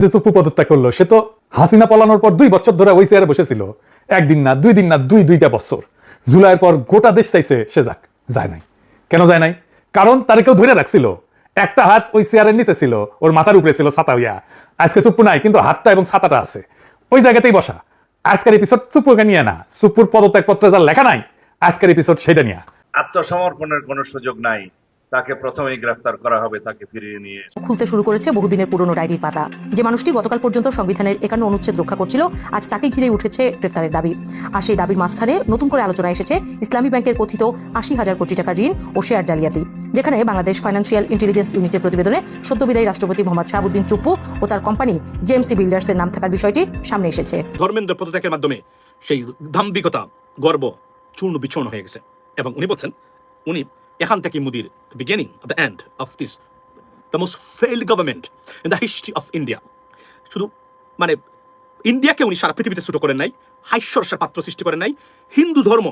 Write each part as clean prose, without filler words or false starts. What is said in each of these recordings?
যে চুপ্পু পদত্যাগ করলো সে তো হাসিনা পলানোর পর 2 বছর ধরে ওই চেয়ারে বসেছিল। একদিন না, 2 দিন না, দুইটা বছর। জুলাইয়ের পর গোটা দেশ চাইছে সে যাক, যায় নাই। কেন যায় নাই? কারণ তারে কেউ ধরে রাখছিল। একটা হাত ওই চেয়ারের নিচে ছিল, ওর মাথার উপরে ছিল ছাতা হইয়া। আজকে চুপ্পু নাই, কিন্তু হাতটা এবং ছাতাটা আছে ওই জায়গাতেই বসা। আজকের এপিসোড চুপ্পুকে নিয়ে না, চুপ্পুর পদত্যাগ পত্রে যা লেখা নাই, আজকের এপিসোড সেটা নিয়ে। আত্মসমর্পণের কোনো সুযোগ নাই, তাকে প্রথমেই গ্রেফতার করা হবে, তাকে ফিরিয়ে নিয়ে খুলতে শুরু করেছে বহুদিনের পুরনো ডায়েরির পাতা। যে মানুষটি গতকাল পর্যন্ত সংবিধানের 51 অনুচ্ছেদ রক্ষা করছিল, আজ তাকে ঘিরে উঠেছে গ্রেফতারের দাবি। আর সেই দাবির মাঝখানে নতুন করে আলোচনা এসেছে ইসলামী ব্যাংকের কথিত 80,000 কোটি টাকার ঋণ ও শেয়ার জালিয়াতি, যেখানে বাংলাদেশ ফাইন্যান্সিয়াল ইন্টেলিজেন্স ইউনিটের প্রতিবেদনে সদ্য বিদায়ী রাষ্ট্রপতি মোহাম্মদ শাহাবুদ্দিন চুপ্পু ও তার কোম্পানি জেএমসি বিল্ডার্সের নাম থাকার বিষয়টি সামনে এসেছে। ধর্মেন্দ্র পদত্যাগের মাধ্যমে সেই দাম্ভিকতা, গর্ব চূর্ণ বিচূর্ণ হয়ে গেছে এবং উনি বলছেন উনি এখান থেকে মুদির beginning of the end of this the most failed government in the history of India. শুধু মানে ইন্ডিয়াকে উনি সারা পৃথিবীতে ছোট করেন নাই, হাস্যরসার পাত্র সৃষ্টি করেন নাই। হিন্দু ধর্ম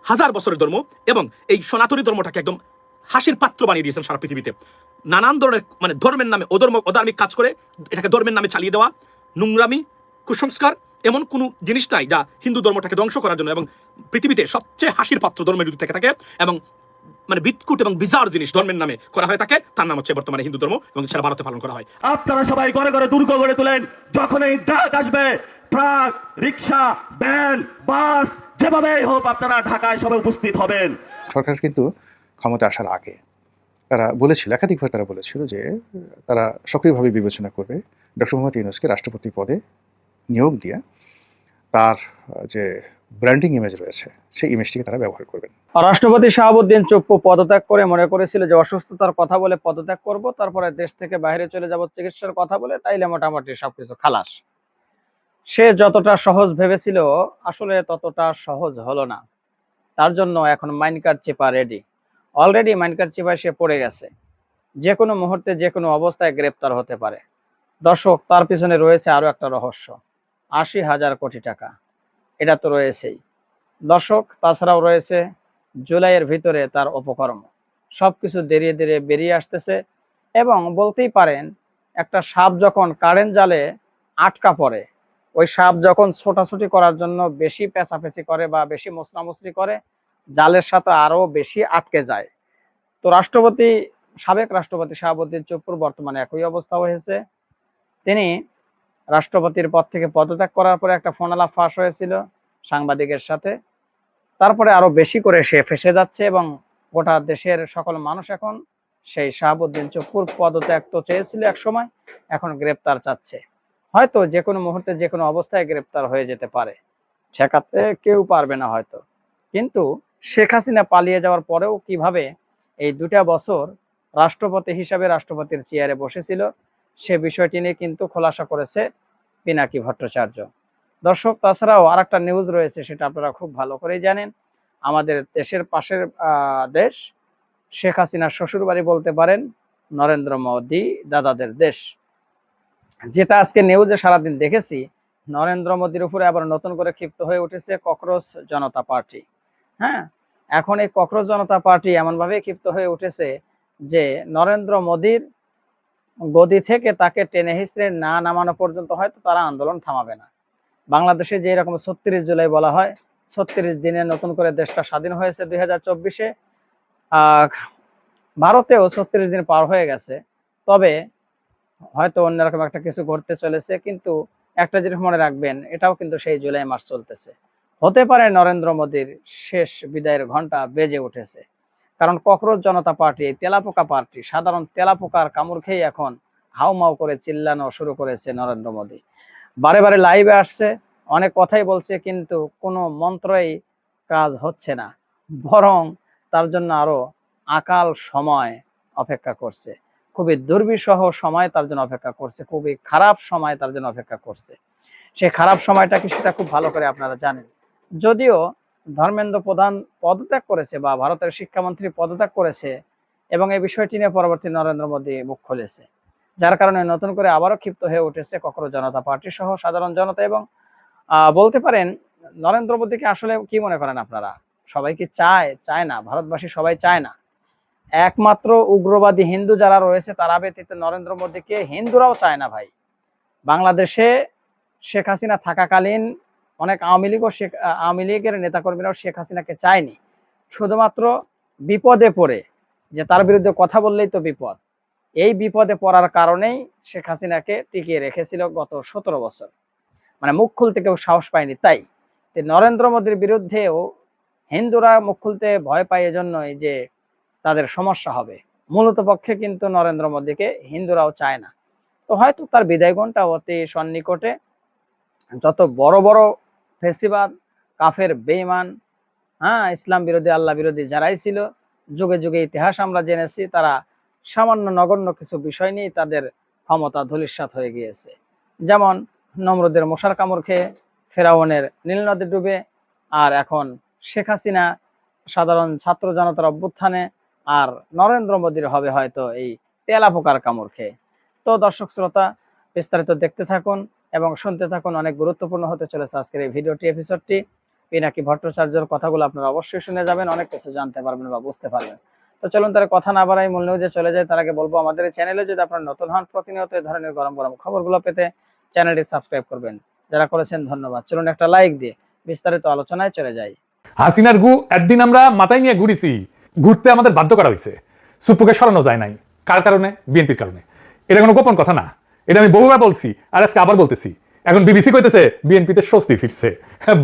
1000 বছরের ধর্ম এবং এই সনাতনী ধর্মটাকে একদম হাসির পাত্র বানিয়ে দিয়েছেন সারা পৃথিবীতে। নানান ধরনের মানে ধর্মের নামে অধার্মিক কাজ করে এটাকে ধর্মের নামে চালিয়ে দেওয়া, নোংরামি, কুসংস্কার, এমন কোনো জিনিস নাই যা হিন্দু ধর্মটাকে ধ্বংস করার জন্য এবং পৃথিবীতে সবচেয়ে হাসির পাত্র ধর্মের যদি থেকে থাকে এবং মানে বিদকুট এবং বিজার জিনিস ধর্মের নামে করা হয় থাকে, তার নাম হচ্ছে বর্তমানে হিন্দু ধর্ম এবং সারা ভারতে পালন করা হয়। আপনারা সবাই ঘরে ঘরে দুর্গ গড়ে তোলেন, যখন এই ডাক আসবে, ট্রাক, রিক্সা, ভ্যান, বাস, যেভাবেই হোক আপনারা ঢাকায় সবাই উপস্থিত হবেন। সরকার কিন্তু ক্ষমতা আসার আগে তারা বলেছিল, একাধিকবার তারা বলেছিল যে তারা সক্রিয়ভাবে বিবেচনা করবে ডক্টর মোহাম্মদ ইউনূসকে রাষ্ট্রপতি পদে নিয়োগ দিয়ে তার যে ব্র্যান্ডিং ইমেজ রয়েছে সেই ইমেজটিকে তারা ব্যবহার করবেন। রাষ্ট্রপতি শাহাবুদ্দিন চুপ্পু পদত্যাগ করে মনে করেছিল যে অসুস্থতার কথা বলে পদত্যাগ করব, তারপরে দেশ থেকে বাইরে চলে যাব চিকিৎসার কথা বলে, তাইলে মোটামুটি সবকিছু খালাস। সে যতটা সহজ ভেবেছিল আসলে ততটা সহজ হলো না। তার জন্য এখন মাইন্ড কার্ড চেপা রেডি। অলরেডি মাইন্ড কার্ড চেপায় সে পড়ে গেছে। যে কোনো মুহূর্তে যে কোনো অবস্থায় গ্রেপ্তার হতে পারে। দর্শক, তার পিছনে রয়েছে আরো একটা রহস্য, 80,000 কোটি টাকা। এটা তো রয়েছেই দর্শক, তাছাড়াও রয়েছে জুলাইয়ের ভিতরে তার অপকর্ম। সবকিছু ধীরে ধীরে বেরিয়ে আসতেছে এবং বলতেই পারেন একটা সাপ যখন কারেন্ট জালে আটকা পড়ে, ওই সাপ যখন ছোটাছুটি করার জন্য বেশি পেঁচাপেচি করে বা বেশি মোচড়ামুচড়ি করে, জালের সাথে আরো বেশি আটকে যায়। তো সাবেক রাষ্ট্রপতি শাহাবুদ্দিন চুপ্পুর বর্তমানে একই অবস্থা হয়েছে। তিনি রাষ্ট্রপতির পদ থেকে পদত্যাগ করার পরে একটা ফোন আলাপ ফাঁস হয়েছিল সাংবাদিকের সাথে। তারপরে আরো বেশি করে সে ফেঁসে যাচ্ছে এবং গোটা দেশের সকল মানুষ এখন সেই শাহাবুদ্দিন চুপ্পুর পদত্যাগ তো চেয়েছিল এক সময়, এখন গ্রেপ্তার চাচ্ছে। হয়তো যে কোনো মুহূর্তে যে কোনো অবস্থায় গ্রেপ্তার হয়ে যেতে পারে, ঠেকাতে কেউ পারবে না হয়তো। কিন্তু শেখ হাসিনা পালিয়ে যাওয়ার পরেও কিভাবে এই 2টা বছর রাষ্ট্রপতি হিসাবে রাষ্ট্রপতির চেয়ারে বসেছিল, সে বিষয়টি নিয়ে কিন্তু খোলাসা করেছে পিনাকি ভট্টাচার্য। দর্শক, তাছাড়াও আর একটা নিউজ রয়েছে, সেটা আপনারা খুব ভালো করেই জানেন। আমাদের দেশের পাশের দেশ, শেখ হাসিনার শ্বশুর বাড়ি বলতে পারেন, নরেন্দ্র মোদী দাদাদের দেশ। যেটা আজকে নিউজে সারাদিন দেখেছি, নরেন্দ্র মোদীর উপরে আবার নতুন করে ক্ষিপ্ত হয়ে উঠেছে ককরোচ জনতা পার্টি। হ্যাঁ, এখন এই ককরোচ জনতা পার্টি এমনভাবে ক্ষিপ্ত হয়ে উঠেছে যে নরেন্দ্র মোদীর গদি থেকে তাকে টেনে হিঁচড়ে না নামানো পর্যন্ত হয়তো তারা আন্দোলন থামাবে না। বাংলাদেশে যে এরকম 36 জুলাই বলা হয়, 36 দিনে নতুন করে দেশটা স্বাধীন হয়েছে 2024-এ। ভারতেও 36 দিন পার হয়ে গেছে, তবে হয়তো অন্যরকম একটা কিছু ঘটতে চলেছে। কিন্তু একটা জিনিস মনে রাখবেন, এটাও কিন্তু সেই জুলাই মাস চলতেছে। হতে পারে নরেন্দ্র মোদীর শেষ বিদায়ের ঘন্টা বেজে উঠেছে, কারণ ককরোচ জনতা পার্টি, তেলাপোকা পার্টি, সাধারণ তেলাপোকার কামড় খেয়ে এখন হাউমাউ করে চিল্লানো শুরু করেছে নরেন্দ্র মোদী। বারে বারে লাইভে আসছে, অনেক কথাই বলছে, কিন্তু কোনো মন্ত্রই কাজ হচ্ছে না, বরং তার জন্য আরো আকাল সময় অপেক্ষা করছে। খুবই দুর্বিষহ সময় তার জন্য অপেক্ষা করছে, খুবই খারাপ সময় তার জন্য অপেক্ষা করছে। সেই খারাপ সময়টা কি সেটা খুব ভালো করে আপনারা জানেন। যদিও ধর্মেন্দ্র প্রধান পদত্যাগ করেছে বা ভারতের শিক্ষামন্ত্রী পদত্যাগ করেছে এবং এই বিষয়টি নিয়ে পরবর্তী নরেন্দ্র মোদী মুখ খুলেছে, যার কারণে নতুন করে আবারও ক্ষিপ্ত হয়ে উঠেছে ককরোচ জনতা পার্টি সহ সাধারণ জনতা। এবং বলতে পারেন নরেন্দ্র মোদীকে আসলে কি মনে করেন আপনারা? সবাই কি চায় না? ভারতবাসী সবাই চায় না। একমাত্র উগ্রবাদী হিন্দু যারা রয়েছে তারা ব্যতীত নরেন্দ্র মোদীকে হিন্দুরাও চায় না ভাই। বাংলাদেশে শেখ হাসিনা থাকাকালীন অনেক আওয়ামী লীগের নেতাকর্মীরাও শেখ হাসিনাকে চায়নি, শুধুমাত্র বিপদে পড়ে, যে তার বিরুদ্ধে কথা বললেই তো বিপদ, এই বিপদে পড়ার কারণেই শেখ হাসিনাকে টিকিয়ে রেখেছিল গত 17 বছর। মানে মুখ খুলতে কেউ সাহস পায়নি। তাই নরেন্দ্র মোদীর বিরুদ্ধেও হিন্দুরা মুখ খুলতে ভয় পায়, এজন্যই যে তাদের সমস্যা হবে। মূলত পক্ষে কিন্তু নরেন্দ্র মোদীকে হিন্দুরাও চায় না। তো হয়তো তার বিদায়গণটা অতি সন্নিকটে। যত বড় বড় ফেসিবাদ, কাফের, বেঈমান, ইসলাম বিরোধী, আল্লাহ বিরোধী যারাই ছিল, যুগে যুগে ইতিহাস আমরা জেনেছি, তারা সামান্য নগণ্য কিছু বিষয় নিয়ে তাদের ক্ষমতা ধূলিসাৎ হয়ে গিয়েছে। যেমন নমরুদের মশার কামড় খেয়ে, ফেরাউনের নীল নদে ডুবে, আর এখন শেখ হাসিনা সাধারণ ছাত্র জনতার অভ্যুত্থানে, আর নরেন্দ্র মোদীর হবে হয়তো এই তেলা পোকার কামড় খেয়ে। তো দর্শক শ্রোতা, বিস্তারিত দেখতে থাকুন এবং শুনতে থাকুন। অনেক গুরুত্বপূর্ণ হতে চলেছে আজকের এই এপিসোডটি। পিনাকি ভট্টাচার্যের কথাগুলো আপনারা অবশ্যই শুনে যাবেন, অনেক কিছু জানতে পারবেন বা বুঝতে পারবেন। তো চলুন তার কথা না বাড়াই মূল নিউজে চলে যায়। তার আগে বলবো, আমাদের এই চ্যানেলে যদি আপনারা নতুন হন, প্রতিনিয়ত এই ধরনের গরম গরম খবরগুলো পেতে চ্যানেলটি সাবস্ক্রাইব করবেন। যারা করেছেন ধন্যবাদ। চলুন একটা লাইক দিয়ে বিস্তারিত আলোচনায় চলে যাই। হাসিনার গু একদিন আমরা মাথায় নিয়ে ঘুরেছি, ঘুরতে আমাদের বাধ্য করা হয়েছে। সুপ্পুকে সরানো যায় নাই। কার কারণে? বিএনপির কারণে। এটা কোনো গোপন কথা না, এটা আমি বহুবার বলছি, আর আজকে আবার বলতেছি। এখন বিবিসি কইতেছে বিএনপিতে স্বস্তি ফিরছে।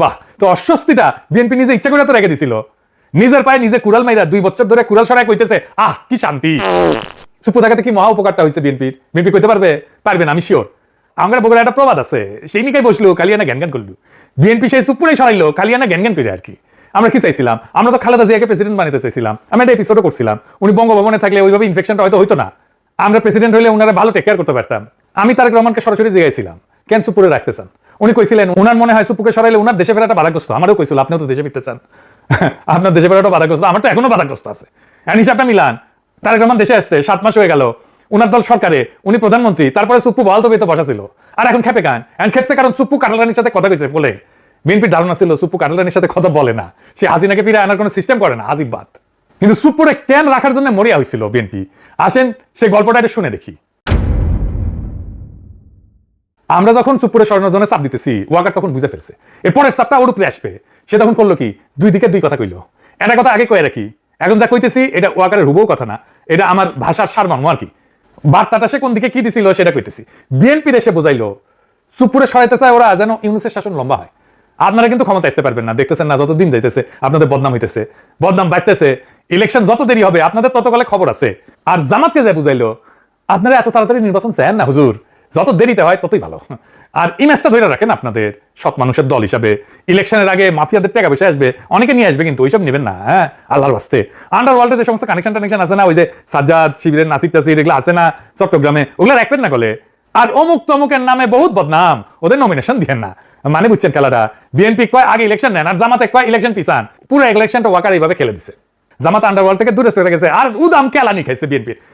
বাহ, তো অস্বস্তিটা বিএনপি নিজে ইচ্ছা করে তো রেখে দিছিল। নিজের পায়ে নিজে কুড়াল মাইরা 2 বছর ধরে কুড়াল সরাই কইতেছে, আহ কি শান্তি। সুপ্পু থাকাতে কি মহা উপকারটা হয়েছে বিএনপির? বিএনপি কইতে পারবে না, আমি শিওর। আমার বগুড়া একটা প্রবাদ আছে, সেই নিকাই বসলো, কালিয়ানা জ্ঞান জ্ঞান করলো। বিএনপি সেই সুপ্পুরে সরাইলো, কালিয়ানা জ্ঞান জ্ঞান করে আর কি। আমরা কি চাইছিলাম? আমরা তো খালেদা জিয়াকে প্রেসিডেন্ট বানাতে চাইছিলাম। আমি একটা এপিসোডও করছিলাম, উনি বঙ্গভবনে থাকলে ওইভাবে ইনফেকশনটা হয়তো হইতো না, আমরা প্রেসিডেন্ট হইলে ওনারা ভালো টেক কেয়ার করতে পারতাম। আমি তারেক রহমানকে সরাসরি জিজ্ঞাসিলাম, কেন সুপ্পুরে রাখতে চান? উনি কইছিলেন ওনার মনে হয় সুপ্পুকে সরাইলে ওনার দেশে ফেরাটা বাধাগ্রস্ত। আমারও কইছিল আপনিও তো দেশে ফিরতে চান, আপনার দেশে ফেরাটা বাধাগ্রস্ত, আমার তো এখনো বাধাগ্রস্ত আছে। হিসাবটা মিলান, তারেক রহমান দেশে আসছে 7 মাস হয়ে গেল, উনার দল সরকারে, উনি প্রধানমন্ত্রী, তারপরে সুপ্পু বহাল তবিয়তে বসা ছিল, আর এখন খেপে কান। এখন খেপছে কারণ সুপ্পু কাটালানির সাথে কথা কইছে বলে। বিএনপির ধারণা ছিল সুপ্পু কাটালানির সাথে কথা বলে না, সে হাসিনাকে ফিরে আনার কোনো সিস্টেম করে না, আজিব বাদ। কিন্তু সুপ্পুরে কেন রাখার জন্য মরিয়া হয়েছিল বিএনপি, আসেন সেই গল্পটা এটা শুনে দেখি। আমরা যখন সুপ্পুরে সরানোর জন্য চাপ দিতেছি, ওয়াকার তখন বুঝে ফেলছে এরপরের চাপটা ওর উপরে আসবে। সে তখন করলো কি, 2 দিকে 2 কথা কইলো। একটা কথা আগে কয়ে রাখি, এখন যা কইতেছি এটা ওয়াকারের হুবহু কথা না, এটা আমার ভাষার সারমর্ম আর কি। বার্তাটা সে কোন দিকে কি দিছিল সেটা কইতেছি। বিএনপি দেশে বোঝাইলো সুপ্পুরে সরাইতে চায় ওরা যেন ইউনূসের শাসন লম্বা হয়। আপনারা কিন্তু ক্ষমতা আসতে পারবেন না, দেখতেছেন না, যত দিন যাইতেছে আপনাদের বদনাম হইতেছে, বদনাম বাড়তেছে। ইলেকশন যত দেরি হবে আপনাদের তত কালে খবর আছে। আর জামাতকে যে বুঝাইলো আপনারা এত তাড়াতাড়ি নির্বাচন চান না হুজুর, যত দেরিতে হয় ততই ভালো। আর ইমেজটা ধরে রাখেন আপনাদের সৎ মানুষের দল হিসাবে। ইলেকশনের আগে মাফিয়াদের টাকা পয়সা আসবে, অনেকে নিয়ে আসবে, কিন্তু ওইসব নেবেন না, হ্যাঁ, আল্লাহর বাস্তে। আন্ডারওয়ার্ল্ডে যে সমস্ত কানেকশন আছে না, ওই যে সাজ্জাদ শিবিরের নাসির তাসির এগুলো আছে না চট্টগ্রামে, ওগুলো রাখবেন না গলে। আর অমুক তমুকের নামে বহুত বদনাম, ওদের নমিনেশন দিয়েন না। মানে বুঝছেন খেলাটা? বিএনপি কয় আগে ইলেকশন নেন, আর জামাতে কয় ইলেকশন পিছান। পুরো ইলেকশনটা ওয়াকার এইভাবে খেলে দিচ্ছে। জামাত আন্ডারওয়ার্ল্ড থেকে দূরে সরে গেছে, আর উদাম কেলানি খাইছে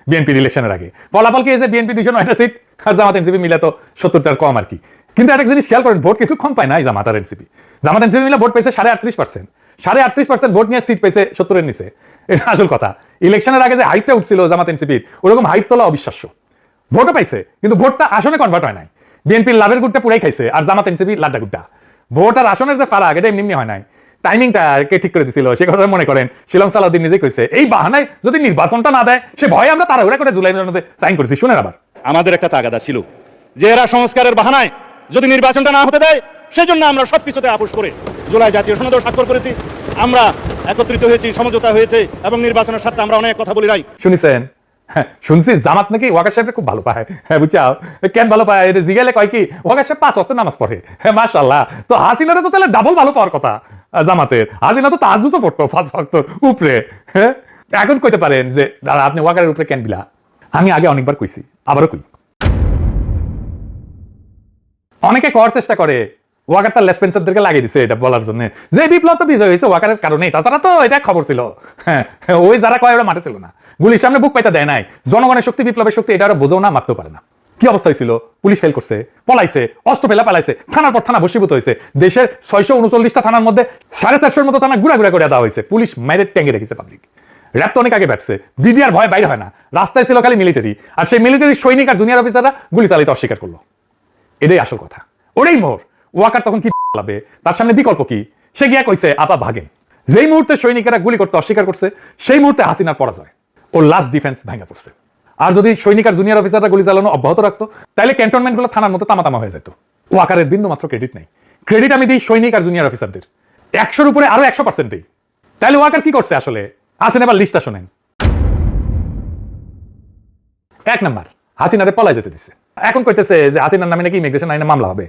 বিএনপির ইলেকশনের আগে। ফলাফল কি, বিএনপি 209টা সিট আর জামাত এনসিপি মিলে তো 70টার কম আর কি। কিন্তু একটা জিনিস খেয়াল করেন, ভোট কিন্তু কম পায় নাই জামাত আর এনসিপি। জামাত এনসিপি মিলে ভোট পেয়েছে 38%, 38% ভোট নিয়ে সিট পেয়েছে 70-এর নিচে। এটা আসল কথা। ইলেকশনের আগে যে হাইটটা উঠছিল জামাত এনসিপির, ওরকম হাইট তোলা অবিশ্বাস্য। ভোটও পাইছে, কিন্তু ভোটটা আসনে কনভার্ট হয় নাই। বিএনপির লাভের গুড়টা পুরাই খাইছে, আর জামাত এনসিপি লাড্ডা গুড়টা। ভোট আর আসনের যে ফারাক, এটা এমনি হয় নাই। টাইমিংটা কে ঠিক করে দিছিল সে কথা মনে করেন শিলং সালাউদ্দিন নিজেই কইছে, এই বাহানায় যদি নির্বাচনটা না দেয় সে ভয়ে আমরা তাড়াহুড়া করে জুলাইয়ের মধ্যে সাইন করেছি। শুনেন, আবার আমাদের একটা তাগাদা ছিল যে এরা সংস্কারের বাহানায় যদি নির্বাচনটা না হতে দেয়, সেজন্য আমরা সবকিছুতে আপোষ করে জুলাই জাতীয় সনদেও স্বাক্ষর করেছি। আমরা একত্রিত হয়েছি, সমঝোতা হয়েছে, এবং নির্বাচনের সাথে আমরা অনেক কথা বলি নাই। শুনিছেন? হ্যাঁ, শুনছি জামাত নাকি ওয়াকার সাহেবকে খুব ভালো পায়। হ্যাঁ, বুঝছাও কেন ভালো পায়? এটা জিগালে কয় কি ওয়াকার সাহেব 5 ওয়াক্ত নামাজ পড়ে। হ্যাঁ, মাশাআল্লাহ। তো হাসিনারে তো তাহলে ডাবল ভালো পাওয়ার কথা জামাতের। হাসিনা তো তাহাজ্জুদ তো পড়তো 5 ওয়াক্ত উপরে। হ্যাঁ, এখন কইতে পারেন যে দাদা আপনি ওয়াকারের উপরে কেন বিলা? আমি আগে অনেকবার কইছি, আবারও কই। অনেকে করার চেষ্টা করে ওয়াকারটা লেসপেন্সারদেরকে লাগিয়ে দিছে এটা বলার জন্য যে বিপ্লব তো বিজয় হয়েছে ওয়াকারের কারণেই, তাছাড়া তো এটা খবর ছিল। হ্যাঁ, ওই যারা কয় ওরা মাঠে ছিল না, গুলির সামনে বুক পাইতে দেয় নাই। জনগণের শক্তি, বিপ্লবের শক্তি, এটা ওরা বোঝাও না, মারতেও পারে না। কি অবস্থা হয়েছিল? পুলিশ ফেল করছে, পলাইছে, অস্ত্র ফেলা পালাইছে, থানার পর থানা বশীভূত হয়েছে। দেশের 639টা থানার মধ্যে 450-এর মতো থানা গুড়া গুড়া করে দেওয়া হয়েছে। পুলিশ মাইরে ট্যাঙ্গে রেখেছে পাবলিক। র্যাব তো অনেক আগে ব্যাটছে, বিডিআর ভয় বাইরে হয় না, রাস্তায় ছিল খালি মিলিটারি, আর সেই মিলিটারি সৈনিক আর জুনিয়র অফিসাররা গুলি চালাইতে অস্বীকার করলো। এটাই আসল কথা। ওটাই মোর। ওয়াকার তখন কি লাভে, তার সামনে বিকল্প কি? সে গিয়া কইছে আপা ভাগেন। যেই মুহূর্তে সৈনিকেরা গুলি করতে অস্বীকার করছে, সেই মুহূর্তে হাসিনার পরাজয়, ওর লাস্ট ডিফেন্স ভেঙে পড়ছে। আর যদি সৈনিক আর জুনিয়র অফিসাররা গুলি চালানো অব্যাহত রাখতো, তাহলে ক্যান্টনমেন্টগুলো থানার মতো তামাতামা হয়ে যেত। ওয়াকারের বিন্দু মাত্র ক্রেডিট নেই। ক্রেডিট আমি দিই সৈনিক আর জুনিয়র অফিসারদের, 100-র উপরে আরো 100% দিই। তাহলে ওয়াকার কি করছে আসলে? আসেন এবার লিস্টটা শোনেন। 1 নাম্বার, হাসিনারে পলাই যেতে দিচ্ছে। এখন কইতেছে যে হাসিনার নামে নাকি ইমিগ্রেশন আইনে মামলা হবে,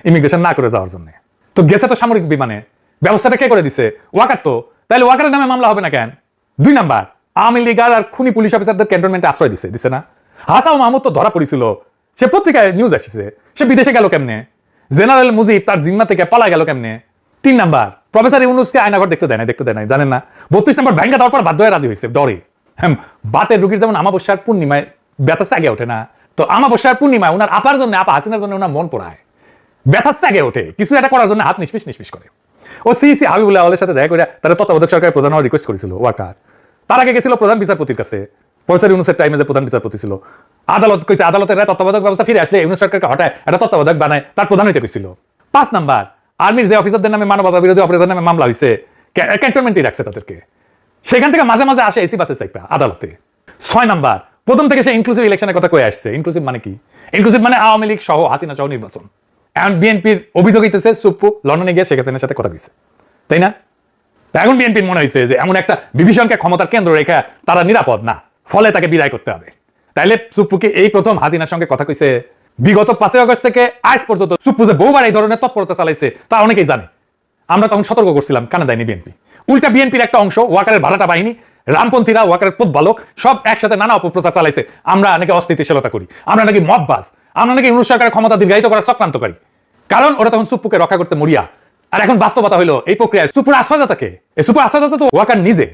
ইমিগ্রেশন না করে যাওয়ার জন্য। তো গেছে তো সামরিক বিমানে, ব্যবস্থাটা কে করে দিচ্ছে? ওয়াকার তো। তাহলে ওয়াকারের নামে মামলা হবে না কেন? 2 নাম্বার, আওয়ামী লীগ আর খুনি পুলিশ অফিসারদের ক্যান্টনমেন্টে আশ্রয় দিছে না? হাসান মাহমুদ তো ধরা পড়েছিল, সে পত্রিকায় নিউজ আসছে, সে বিদেশে গেল কেমনে? জেনারেল মুজিব তার জিম্মা থেকে পালা গেল কেমনে? 3 নাম্বার, প্রফেসর ইউনুসকে আয়নাঘর দেখতে দেয় নাই, জানেন না? 32 নাম্বার ভাঙ্গা দেওয়ার পর বাধ্য হয়ে রাজি হয়েছে ডরে। বাতের রুগীর যেমন আমাবস্যার পূর্ণিমায় ব্যথা আগে ওঠে না, তো আমাবস্যার পূর্ণিমায় ওনার আপার জন্য, আপা হাসিনার জন্য ওনার মন পড়ায়, ব্যথা আগে ওঠে, কিছু একটা করার জন্য হাত নিষ্পিস করে। ও সিসি হাবিবুল্লাহ আওয়ালের সাথে দেখা করে তারা তত্ত্বাবধায়ক সরকারের প্রধান হওয়ার রিকোয়েস্ট করেছিল ওয়াকার। তার আগে গেছিল প্রধান বিচারপতির কাছে, প্রফেসর ইউনুসের টাইমে যে প্রধান বিচারপতি ছিল। আদালত কইছে, আদালতের তত্ত্বাবধায়ক ব্যবস্থা ফিরে আসলে ইউনুস সরকারকে হঠাৎ একটা তত্ত্বাবধায়ক বানায় তার প্রধান হইতে কইছিল। 5 নাম্বার, আর্মির যে অফিসারদের নামে মানবতা বিরোধী অপরাধের নামে মামলা হয়েছে, ক্যান্টনমেন্টই রাখছে তাদেরকে, সেখান থেকে মাঝে মাঝে আসে এসি বাসে চাইপা আদালতে। 6 নাম্বার, প্রথম থেকে সে ইনক্লুসিভ ইলেকশনের কথা কয়ে আসছে। ইনক্লুসিভ মানে কি? ইনক্লুসিভ মানে আওয়ামী লীগ সহ, হাসিনা সহ নির্বাচন। এখন বিএনপির অভিযোগ হইতেছে সুপ্পু লন্ডনে গিয়ে শেখ হাসিনার সাথে কথা দিচ্ছে, তাই না? এখন বিএনপির মনে হয়েছে যে এমন একটা বিভীষণকে ক্ষমতার কেন্দ্র রেখা তারা নিরাপদ না, ফলে তাকে বিদায় করতে হবে। তাইলে সুপ্পুকে এই প্রথম হাসিনার সঙ্গে কথা কইছে। বিগত 5 আগস্ট থেকে আজ পর্যন্ত সুপ্পু যে বহুবার এই ধরনের তৎপরতা চালাইছে তা অনেকেই জানে। আমরা তখন সতর্ক করছিলাম, কানে দেয়নি বিএনপি। উল্টা বিএনপির একটা অংশ, ওয়াকারের ভাড়াটা বাহিনী, রামপন্থীরা, ওয়াকারের প্রতিপালক, সব একসাথে নানা অপপ্রচার চালাইছে। আমরা নাকি অস্থিতিশীলতা করি, আমরা নাকি মববাজ, আমরা নাকি ইউনুস সরকারের ক্ষমতা দীর্ঘায়িত করার চক্রান্তকারী। কারণ ওরা তখন সুপ্পুকে রক্ষা করতে মরিয়া। আর এখন বাস্তবতা হলো এই প্রক্রিয়ায় সুপুর আশ্রয়দাতাকে, এই সুপুর আশ্রয়দাতা তো ওয়াকার নিজে।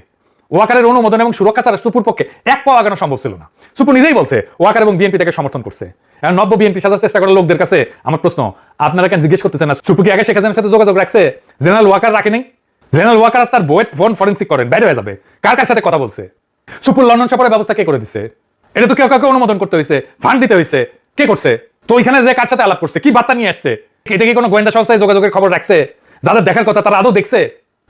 ওয়াকারের অনুমোদন এবং সুরক্ষা ছাড়া সুপুর পক্ষে 1 পাও আগানো সম্ভব ছিল না। সুপু নিজেই বলছে ওয়াকার এবং বিএনপি তাকে সমর্থন করছে। এখন নব্য বিএনপি সাজার চেষ্টা করা লোকদের কাছে আমার প্রশ্ন, আপনারা কেন জিজ্ঞেস করতেছেন না সুপু কি আগে শেখ হাসিনার সাথে যোগাযোগ রাখছে? জেনারেল ওয়াকার রাখেনি? জেনারেল ওয়াকার তার বইয়ের ফোন ফরেন্সিক করেন, বাইরে হয়ে যাবে কার কার সাথে কথা বলছে। সুপুর লন্ডন সফরের ব্যবস্থা কে করে দিচ্ছে? এটা তো কেউ কাউকে অনুমোদন করতে হয়েছে, ফান্ড দিতে হয়েছে, কে করছে? তো ওইখানে যে কার সাথে আলাপ করছে, কি বার্তা নিয়ে আসছে, এটা কি কোনো গোয়েন্দা সংস্থায় যোগাযোগের খবর রাখছে? যাদের দেখার কথা তারা আদৌ দেখছে?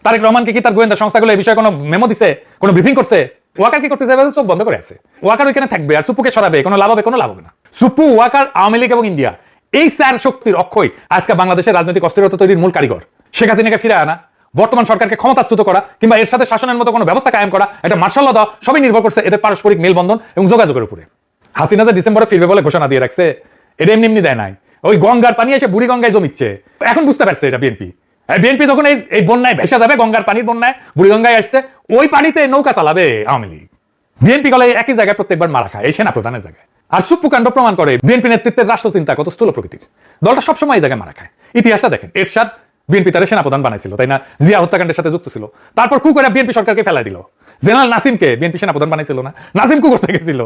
তারেক রহমানকে কি তার গোয়েন্দা সংস্থাগুলো এই বিষয়ে কোনো মেমো দিছে, কোনো ব্রিফিং করছে? ওয়াকার কি করতে যাবে? চোখ বন্ধ করে আছে। ওয়াকার ওইখানে থাকবে আর সুপুকে সরাবে, কোনো লাভ হবে? কোনো লাভ হবে না। সুপু, ওয়াকার, আওয়ামী লীগ এবং ইন্ডিয়া, এই 4 শক্তির অক্ষয় আজকে বাংলাদেশের রাজনৈতিক অস্থিরতা তৈরির মূল কারিগর। শেখ হাসিনাকে ফিরে আনা, বর্তমান সরকারকে ক্ষমতাচ্যুত করা কিংবা এর সাথে শাসনের মতো কোনো ব্যবস্থা কায়েম করা, এটা মার্শাল ল দেওয়া, সবই নির্ভর করছে এদের পারস্পরিক মেলবন্ধন এবং যোগাযোগের উপরে। হাসিনা যে ডিসেম্বরে ফিরবে বলে ঘোষণা দিয়ে রাখছে, এটা এমনি এমনি দেয় নাই। ওই গঙ্গার পানি এসে বুড়ি গঙ্গায় জমিচ্ছে, এখন বুঝতে পারছে এটা বিএনপি। বিএনপি যখন এই বন্যায় ভেসে যাবে, গঙ্গার পানির বন্যায় বুড়িগঙ্গায় আসছে, ওই পানিতে নৌকা চালাবে আওয়ামী লীগ। বিএনপি গলে একই জায়গায় প্রত্যেকবার মারা খায়, এই সেনা প্রধানের জায়গায়। আর সুপ্পু কাণ্ড প্রমাণ করে বিএনপি নেতৃত্বের রাষ্ট্রচিন্তা কত স্থূল প্রকৃতির। দলটা সবসময় এই জায়গায় মারা খায়। ইতিহাসটা দেখেন, এরশাদ বিএনপি তার সেনাপ্রধান বানাইছিল, তাই না? জিয়া হত্যাকাণ্ডের সাথে যুক্ত ছিল, তারপর কু করে বিএনপি সরকারকে ফেলাই দিল। জেনারেল নাসিমকে বিএনপি সেনাপ্রধান বানাইছিল না? নাসিম কু করতে গেছিল,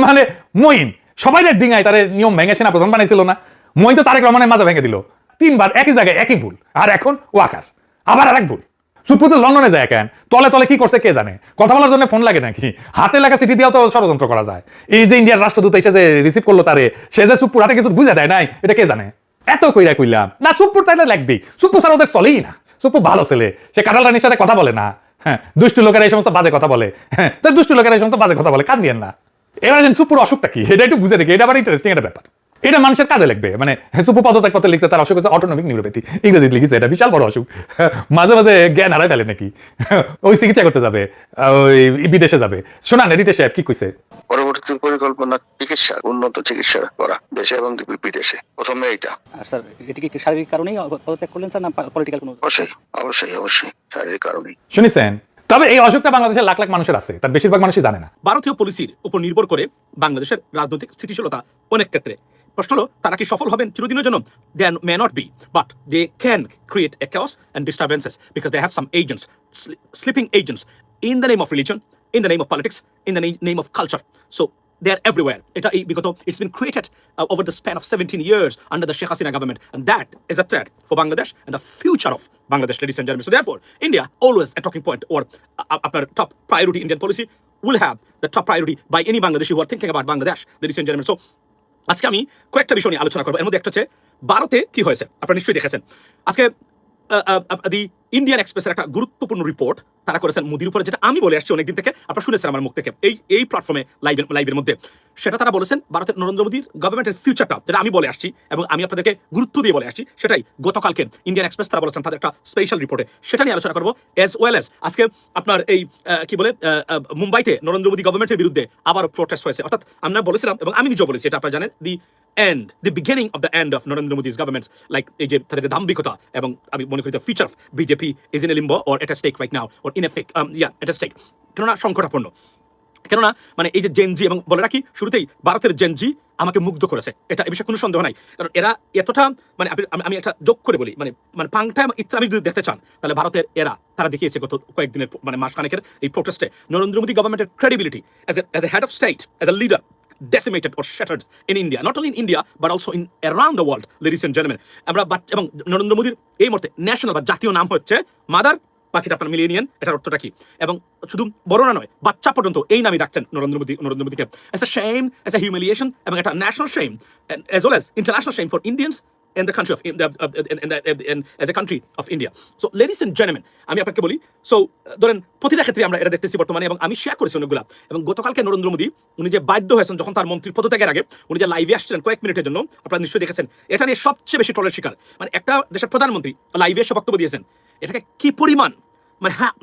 মানে মঈন সবাই ডিঙায় তার নিয়ম ভেঙে সেনাপ্রধান বানাইছিল না? মঈন তো তারেক রহমানের মাজা ভেঙে দিল 3 বার একই জায়গায়, একই ভুল। আর এখন ওয়াকার আবার আরেক ভুল। সুপ্পু তো লন্ডনে যায় কেন? তলে তলে কি করছে কে জানে? কথা বলার জন্য ফোন লাগে নাকি? হাতে লাগা চিঠি দিয়েও তো ষড়যন্ত্র করা যায়। এই যে ইন্ডিয়ার রাষ্ট্রদূত এসে যে রিসিভ করলো তারে, সে যে সুপ্পুর হাতে কিছু বুঝে দেয় নাই, এটা কে জানে? এত কইরা কইলাম না, সুপ্পুর তাইলে লাগবেই। সুপ্পু ছাড়া ওদের চলেই না। সুপ্পু ভালো ছেলে, সে কাঁঠাল রানীর সাথে কথা বলে না। হ্যাঁ, দুষ্টু লোকেরা এই সমস্ত বাজে কথা বলে। হ্যাঁ, তো দুষ্টু লোকেরা এই সমস্ত বাজে কথা বলে, কান দিয়েন না। এবার সুপ্পুর অসুখটা কি এটা একটু বুঝে দেখি, এটা আবার ইন্টারেস্টিং একটা ব্যাপার। এটা মানুষের কাজে লাগবে। মানে সুপ্পু পদত্যাগ পত্রে লিখছে, তার অসুখ হচ্ছে অটোনমিক নিউরোপ্যাথি, ইংরেজিতে লিখেছে। এটা বিশাল বড় অসুখ, মাঝে মাঝে জ্ঞান হারাই ফেলে নাকি। ওই চিকিৎসা করতে যাবে, ওই বিদেশে যাবে। শোনা না রিতেশ সাহেব কি কইছে? পরবর্তী পরিকল্পনা চিকিৎসা, উন্নত চিকিৎসা করা দেশে এবং বিদেশে। প্রথমে এইটা। স্যার, এটা কি শারীরিক কারণেই পদত্যাগ করলেন স্যার, না পলিটিক্যাল কোনো? অবশ্যই শারীরিক কারণেই। শুনেছেন? তবে এই অসুখটা বাংলাদেশের লাখ লাখ মানুষের আছে, তার বেশিরভাগ মানুষই জানে না। ভারতীয় পলিসির উপর নির্ভর করে বাংলাদেশের রাজনৈতিক স্থিতিশীলতা অনেক ক্ষেত্রে। প্রশ্ন হলো তারা কি সফল হবেন চিরদিনের জন্য? They may not be, but they can create a chaos and disturbances because they have some agents, sleeping agents in the name of religion, in the name of politics, in the name of culture. So they are everywhere. It's been created over the span of 17 years under the Sheikh Hasina government, and that is a threat for Bangladesh and the future of Bangladesh, ladies and gentlemen. So therefore, India, always a talking point or a top priority Indian policy, will have the top priority by any Bangladeshi who are thinking about Bangladesh, ladies and gentlemen. So আজকে আমি কয়েকটা বিষয় নিয়ে আলোচনা করবো। এর মধ্যে একটা হচ্ছে ভারতে কি হয়েছে আপনারা নিশ্চয়ই দেখেছেন আজকে দি ইন্ডিয়ান এক্সপ্রেসের একটা গুরুত্বপূর্ণ রিপোর্ট তারা করেছেন মোদির উপরে, যেটা আমি বলে আসছি অনেকদিন থেকে, আপনারা শুনেছেন আমার মুখ থেকে এই প্ল্যাটফর্মে লাইভের মধ্যে। সেটা তারা বলেছেন ভারতের নরেন্দ্র মোদীর গভর্নমেন্টের ফিউচারটা, যেটা আমি বলে আসছি এবং আমি আপনাদেরকে গুরুত্ব দিয়ে বলে আসছি, সেটাই গতকালকে ইন্ডিয়ান এক্সপ্রেস তারা বলেছেন তাদের একটা স্পেশাল রিপোর্টে, সেটা নিয়ে আলোচনা করবো। এজ ওয়েল এজ আজকে আপনার এই কি বলে মুম্বাইতে নরেন্দ্র মোদী গভর্নমেন্টের বিরুদ্ধে আবারও প্রোটেস্ট হয়েছে, অর্থাৎ আমরা বলেছিলাম এবং আমি নিজেও বলেছি, এটা আপনারা জানেন, the beginning of the end of Narendra Modi's government, like এই যে তাদের দাম্ভিকতা, এবং আমি মনে করি the future of BJP is in a limbo or at a stake right now or in a fake at a stake, কেননা সংকটাপন্ন, কেননা মানে এই যে জেনজি, এবং বলে রাখি শুরুতেই ভারতের জেনজি আমাকে মুগ্ধ করেছে, এটা এ বিষয়ে কোনো সন্দেহ নাই, কারণ এরা এতটা মানে আমি একটা যোগ করে বলি, মানে পাংটা এবং ইত্রা আমি যদি দেখতে চান তাহলে ভারতের তারা দেখিয়েছে গত কয়েকদিনের মানে মাসখানেকের এই প্রোটেস্টে নরেন্দ্র মোদী গভর্নমেন্টের credibility as a head of state, as a leader decimated or shattered in India, not only in India but also in around the world, ladies and gentlemen. আমরা এবং নরেন্দ্র মোদীর এই মুহূর্তে ন্যাশনাল বা জাতীয় নাম হচ্ছে মাদার, বাকিটা আপনার মিলিয়ে নিয়েন এটার অর্থটা কি, এবং শুধু বড় না নয় বাচ্চা পর্যন্ত এই নামই ডাকছেন নরেন্দ্র মোদীকে as a shame, as a humiliation, এবং একটা national shame as well as international shame for Indians in the country of as a country of India. So ladies and gentlemen, আমি আপনাকে বলি, সো ধরেন প্রতিটা ক্ষেত্রে আমরা এটা দেখতেছি বর্তমানে, এবং আমি শেয়ার করেছি অনেকগুলা, এবং গতকালকে নরেন্দ্র মোদী উনি যে বাধ্য হয়েছেন যখন তার মন্ত্রী পদত্যাগের আগে উনি যে লাইভে আসছিলেন কয়েক মিনিটের জন্য, আপনারা নিশ্চয়ই দেখেছেন, এটা নিয়ে সবচেয়ে বেশি ট্রলের শিকার, মানে একটা দেশের প্রধানমন্ত্রী লাইভে এসে বক্তব্য দিয়েছেন, এটাকে কি পরিমাণ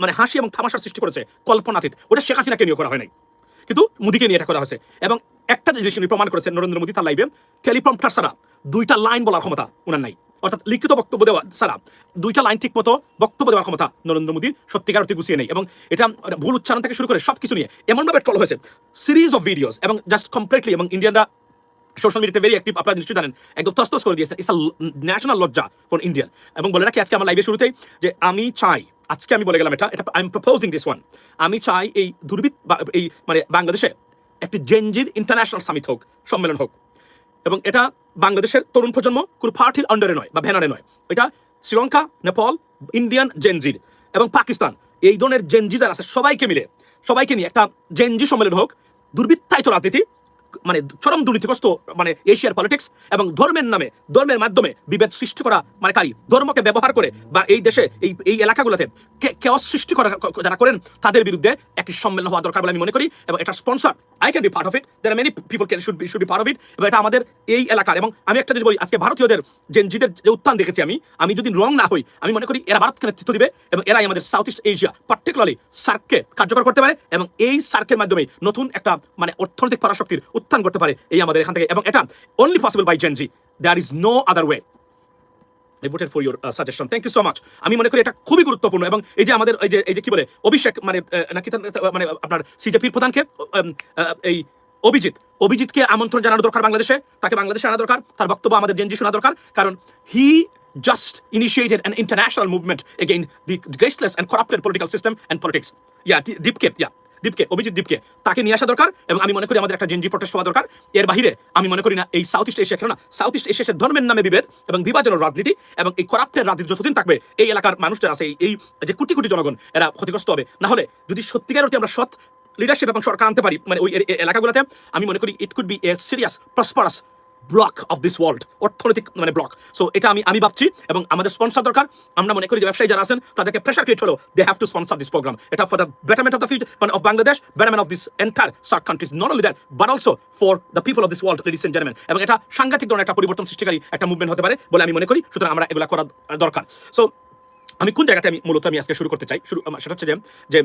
মানে হাসি এবং তামাশার সৃষ্টি করেছে কল্পনাতীত, ওটা শেখ হাসিনাকে নিয়ে করা হয় নাই, কিন্তু মোদীকে নিয়ে এটা করা হয়েছে। এবং একটা জিনিস উনি প্রমাণ করেছেন নরেন্দ্র মোদী তার লাইভে, টেলিপ্রম্পটার ছাড়া 2টা লাইন বলার ক্ষমতা ওনার নাই, অর্থাৎ লিখিত বক্তব্য দেওয়া ছাড়া 2টা লাইন ঠিক মতো বক্তব্য দেওয়ার ক্ষমতা নরেন্দ্র মোদীর সত্যিকার অর্থে গুছিয়ে নেই, এবং এটা ভুল উচ্চারণ থেকে শুরু করে সবকিছু নিয়ে এমনভাবে ট্রল হয়েছে, সিরিজ অফ ভিডিওস, এবং জাস্ট কমপ্লিটলি, এবং ইন্ডিয়ানরা সোশ্যাল মিডিয়াতে ভেরি অ্যাক্টিভ, আপনারা নিশ্চয়ই জানেন, একদম তস্তস করে দিয়েছেন, ইটস আ ন্যাশনাল লজ্জা ফর ইন্ডিয়ান। এবং বলে রাখি আজকে আমার লাইভে শুরুতেই যে আমি চাই, আজকে আমি বলে গেলাম এটা I am proposing this one, আমি চাই এই এই মানে বাংলাদেশে একটি জেনজির ইন্টারন্যাশনাল সামিট হোক, সম্মেলন হোক, এবং এটা বাংলাদেশের তরুণ প্রজন্ম কোনো পার্টির আন্ডারে নয় বা ব্যানারে নয়, এটা শ্রীলঙ্কা, নেপাল, ইন্ডিয়ান জেনজির এবং পাকিস্তান, এই ধরনের জেনজি যারা আছে সবাইকে নিয়ে একটা জেনজি সম্মেলন হোক। দুর্বৃত্তায়িত রাজনীতি, মানে চরম দুর্নীতিগ্রস্ত মানে এশিয়ার পলিটিক্স, এবং ধর্মের মাধ্যমে বিভেদ সৃষ্টি করা মানে ধর্মকে ব্যবহার করে বা এই দেশে এই এলাকাগুলোতে কেওস সৃষ্টি করা যারা করেন তাদের বিরুদ্ধে একটি সম্মেলন হওয়া দরকার বলে আমি মনে করি, এবং এটা sponsor, I can be part of it, there are many people should be part of it, এবং এটা আমাদের এই এলাকার। এবং আমি একটা জিনিস বলি, আজকে ভারতীয়দের জেনজিদের যে উত্থান দেখেছি আমি যদি রং না হই, আমি মনে করি এরা ভারতকে নেতৃত্ব দিবে, এবং এরাই আমাদের সাউথ ইস্ট এশিয়া পার্টিকুলারলি সার্ককে কার্যকর করতে পারে, এবং এই সার্কের মাধ্যমে নতুন একটা মানে অর্থনৈতিক পরাশক্তির উত্থান করতে পারে এই আমাদের এখান থেকে, এবং এটা only possible by Gen Z, there is no other way. I voted for your suggestion. Thank you so much. আমি মনে করি এটা খুবই গুরুত্বপূর্ণ, এবং এই যে আমাদের এই যে কি বলে অভিষেক মানে নাকি মানে আপনার সিজেপির প্রধানকে এই অভিজিৎকে আমন্ত্রণ জানানো দরকার বাংলাদেশে, তাকে বাংলাদেশে আনা দরকার, তার বক্তব্য আমাদের জেনজি শোনা দরকার, কারণ হি just initiated an international movement against the graceless and corrupted political system and politics. Abhijit দীপকে তাকে নিয়ে আসা দরকার, এবং আমি মনে করি আমাদের একটা জেনজি প্রটেস্ট হওয়া দরকার। এর বাহিরে আমি মনে করি না এই সাউথ ইস্ট এশিয়া, কেননা সাউথ ইস্ট এশিয়ার ধর্মের নামে বিভেদ এবং বিভাজনের রাজনীতি এবং এই করাপ্টের রাজনীতি যতদিন থাকবে এই এলাকার মানুষ যারা আছে এই যে কোটি কোটি জনগণ এরা ক্ষতিগ্রস্ত হবে। না হলে যদি সত্যিকার অর্থে আমরা সৎ লিডারশিপ এবং সরকার আনতে পারি মানে ওই এলাকাগুলোতে, আমি মনে করি it could B A serious prosperous block of this world, অর্থনৈতিক মানে ব্লক। সো এটা আমি ভাবছি, এবং আমাদের স্পন্সর দরকার। আমরা মনে করি যে ব্যবসায়ী যারা আছেন তাদেরকে প্রেশার ক্রিয়েট হলো, they have to sponsor this programme. এটা for the betterment of the future of Bangladesh, betterment of this entire SAARC countries, not only that but also for the people of this world, ladies and gentleman. এবং এটা সাংঘাতিক ধরনের একটা পরিবর্তন সৃষ্টিকারী একটা movement হতে পারে বলে আমি মনে করি, সুতরাং আমরা এগুলা করা দরকার। সো আমি কোন জায়গাতে আমি মূলত আজকে শুরু করতে চাই, সেটা হচ্ছে যে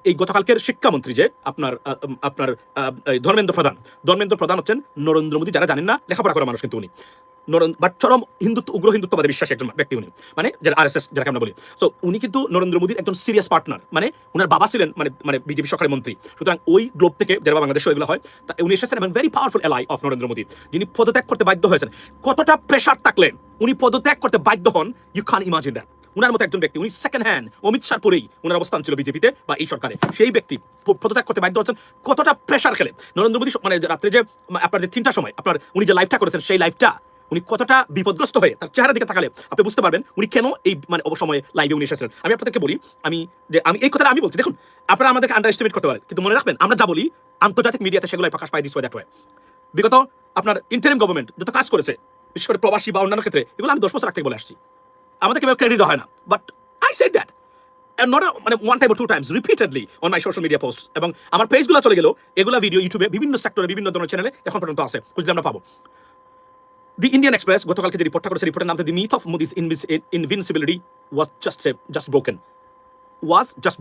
এই গতকালকের শিক্ষামন্ত্রী যে আপনার ধর্মেন্দ্র প্রধান হচ্ছেন নরেন্দ্র মোদী, যারা জানেন না লেখাপড়া করা মানুষ, কিন্তু উনি বাট চরম উগ্র হিন্দুত্ববাদে বিশ্বাসী একজন ব্যক্তি উনি, মানে যারা RSS যারা আমরা বলি। সো উনি কিন্তু নরেন্দ্র মোদীর একজন সিরিয়াস পার্টনার, মানে ওনার বাবা ছিলেন মানে বিজেপি সরকারের মন্ত্রী, সুতরাং ওই গ্লোব থেকে যারা বাংলাদেশে এগুলো হয় উনি এসেছেন এবং ভেরি পাওয়ারফুল এলাই অফ নরেন্দ্র মোদী, যিনি পদত্যাগ করতে বাধ্য হয়েছেন। কতটা প্রেশার থাকলে উনি পদত্যাগ করতে বাধ্য হন, ইউ ক্যান ইমাজিন দ্যাট। উনার মতো একজন ব্যক্তি, উনি সেকেন্ড হ্যান্ড অমিত শাহ পরেই উনার অবস্থান ছিল বিজেপিতে বা এই সরকারে, সেই ব্যক্তি পদত্যাগ করতে বাধ্য হচ্ছেন। কতটা প্রেশার খেলে নরেন্দ্র মোদী, মানে রাত্রে যে আপনার যে 3টার সময় উনি যে লাইভটা করেছেন, সেই লাইভটা উনি কতটা বিপদগ্রস্ত হয়ে তার চেহারা দিকে তাকালে আপনি বুঝতে পারবেন উনি কেন এই মানে অবসময়ে লাইভে উনি এসেছিলেন। আমি আপনাদেরকে বলি, আমি এই কথাটা আমি বলছি, দেখুন আপনারা আমাদেরকে আন্ডার এস্টিমেট করতে পারেন, কিন্তু মনে রাখবেন আমরা যা বলি আন্তর্জাতিক মিডিয়াতে সেগুলো প্রকাশ পায় দিস ওয়ে দ্যাট ওয়ে। বিগত আপনার ইন্টারিম গভর্নমেন্ট যত কাজ করেছে বিশেষ করে প্রবাসী বা অন্যান্য ক্ষেত্রে এগুলো আমি 10 বছর আগ থেকে বলে আসছি, আমাদেরকে ক্রেডিট দেওয়া হয় না, but I said that and not মানে one time or two times repeatedly on my social media posts, এবং আমার পেজগুলো চলে গেল, এগুলা ভিডিও ইউটিউবে বিভিন্ন সেক্টরে বিভিন্ন ধরনের চ্যানেলে এখন পর্যন্ত আছে, খুঁজলে আমরা পাবো। দি ইন্ডিয়ান এক্সপ্রেস গতকালকে যে রিপোর্টটা করেছে, রিপোর্টের নাম the myth of Modi's invincibility was just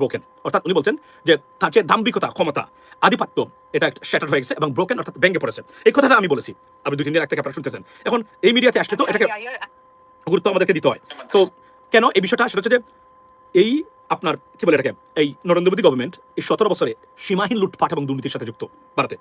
broken. অর্থাৎ উনি বলছেন যে তার যে দাম্ভিকতা, ক্ষমতা, আধিপত্য, এটা শ্যাটার্ড হয়ে গেছে এবং ব্রোকেন অর্থাৎ ভেঙে পড়েছে। এই কথাটা আমি বলেছি, আপনি 2-3 দিন আগে থেকে আপনারা শুনতেছেন। এখন এই মিডিয়াতে আসলে তো এটাকে গুরুত্ব আমাদেরকে দিতে হয়। তো কেন এই বিষয়টা, সেটা হচ্ছে যে এই আপনার কি বলে এটাকে, এই নরেন্দ্র মোদী গভর্নমেন্ট এই 17 বছরে সীমাহীন লুটপাট এবং দুর্নীতির সাথে যুক্ত ভারতে।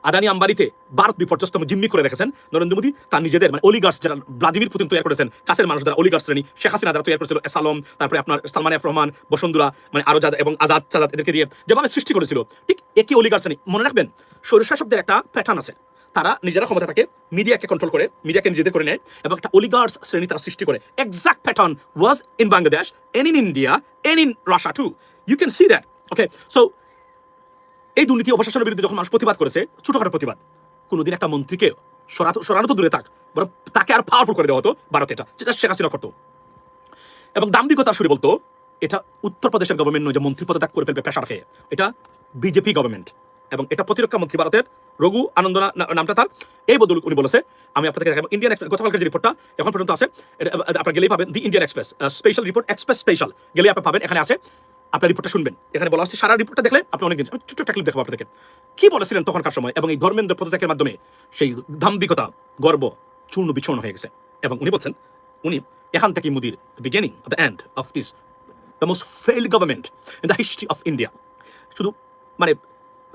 আদানি আম্বানিতে ভারত বিপর্যস্ত জিম্মি করে রেখেছেন নরেন্দ্র মোদী তার নিজেদের মানে অলিগার্স, যারা ভ্লাদিমির পুতিন তৈরি করেছেন, কাছের মানুষ যারা অলিগার্স শ্রেণী, শেখ হাসিনা যারা তৈরি করেছিল, এসালম, তারপরে আপনার সালমান এফ রহমান, বসুন্ধরা, মানে আরো এবং আজাদ সাজাদ, এদেরকে দিয়ে যেভাবে সৃষ্টি করেছিল, ঠিক একই অলিগার্স শ্রেণী। মনে রাখবেন, স্বৈরশাসকদের একটা প্যাটার্ন আছে, তারা নিজেরা ক্ষমতা থাকে, মিডিয়াকে কন্ট্রোল করে, মিডিয়াকে নিজেদের করে নেয় এবং একটা অলিগার্স শ্রেণী তারা সৃষ্টি করে। Exact pattern was in Bangladesh and in India and in Russia too. You can see that. Okay, so এই দুর্নীতি অপশাসনের বিরুদ্ধে যখন মানুষ প্রতিবাদ করেছে, ছোটখাটো প্রতিবাদ, কোনোদিন একটা মন্ত্রীকে সরানো তো দূরে থাক, বরং তাকে আর পাওয়ারফুল করে দেওয়া হতো ভারতে, যেটা শেখ হাসিনা করতো। এবং দাম্ভিকতার সুরে বলতো এটা উত্তরপ্রদেশের গভর্নমেন্ট নয় যে মন্ত্রী পদত্যাগ করে ফেলবে প্রেশার খেয়ে, এটা বিজেপি গভর্নমেন্ট। এবং এটা প্রতিরক্ষা মন্ত্রী ভারতের রঘু আনন্দ নামটা তার, এই বদল উনি বলেছে। আমি আপনাদেরকে দেখাবো ইন্ডিয়ান এক্সপ্রেস গতকালকের যে রিপোর্টটা এখন পর্যন্ত আছে, আপনারা গেলেই পাবেন, the Indian express special report, express special গেলেই আপনি পাবেন, এখানে আছে। আপনার রিপোর্টটা শুনবেন, এখানে বলা হচ্ছে সারা রিপোর্টটা দেখলে আপনি অনেকদিন, আমি ছোট্ট একটা ক্লিপ দেখাবো আপনাদেরকে, কি বলেছিলেন তখনকার সময়, এবং এই ধর্মেন্দ্র পদত্যাগের মাধ্যমে সেই দাম্ভিকতা, গর্ব চূর্ণ বিচূর্ণ হয়ে গেছে। এবং উনি বলছেন, উনি এখান থেকে মোদির beginning of the end of this the most failed government in the history of India. শুধু মানে